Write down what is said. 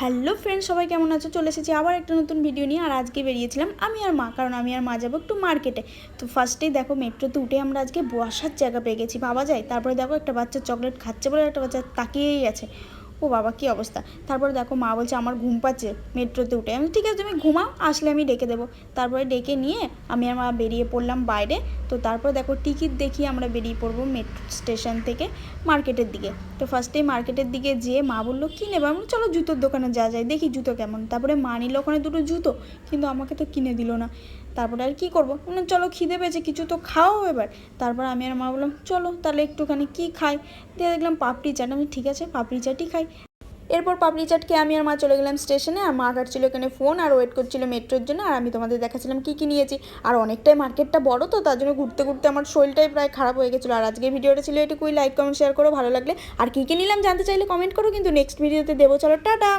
Hello friends, সবাই কেমন আছো? চলে এসেছি আবার একটা নতুন ভিডিও নিয়ে। আর আজকে বেরিয়েছিলাম আমি আর মা, কারণ আমি আর মা যাবো একটু মার্কেটে। তো ফার্স্টেই দেখো মেট্রোতে উঠে আমরা আজকে বসার জায়গা পেয়ে গেছি, ভাবা যায়। তারপরে দেখো একটা বাচ্চা চকলেট খাচ্ছে বলে একটা বাচ্চা তাকিয়েই আছে। ও বাবা, কী অবস্থা। তারপরে দেখো মা বলছে আমার ঘুম পাচ্ছে মেট্রোতে উঠে। আমি ঠিক আছে, তুমি ঘুমাও, আসলে আমি ডেকে দেবো। তারপরে ডেকে নিয়ে আমি আর মা বেরিয়ে পড়লাম বাইরে। তো তারপর দেখো টিকিট দেখিয়ে আমরা বেরিয়ে পড়বো মেট্রো স্টেশন থেকে মার্কেটের দিকে। তো ফার্স্টেই মার্কেটের দিকে যেয়ে মা বললো কী নেবো। আমি চলো জুতোর দোকানে যাওয়া যায়, দেখি জুতো কেমন। তারপরে মা নিল ওখানে দুটো জুতো, কিন্তু আমাকে তো কিনে দিল না। তারপরে আর কী করবো, চলো খিদে পেয়েছে, কিছু তো খাও এবার। তারপর আমি আর মা বললাম চলো তাহলে একটুখানি কী খাই। দিয়ে দেখলাম পাপড়ি চাট। আমি ঠিক আছে পাপড়ি চাটই খাই। এরপর পাপড়ি চাট খেয়ে আমি আর মা চলে গেলাম স্টেশনে। আর মা কাটছিল এখানে ফোন আর ওয়েট করছিল মেট্রোর জন্য। আর আমি তোমাদের দেখাচ্ছিলাম কী কী নিয়েছি। আর অনেকটাই মার্কেটটা বড়, তো তার জন্য ঘুরতে ঘুরতে আমার শরীরটাই প্রায় খারাপ হয়ে গেছিলো। আর আজকের ভিডিওটা ছিল এটুকুই। লাইক কমেন্ট শেয়ার করো ভালো লাগলে। আর কী কী নিলাম জানতে চাইলে কমেন্ট করো, কিন্তু নেক্সট ভিডিওতে দেবো। চলো টাটা।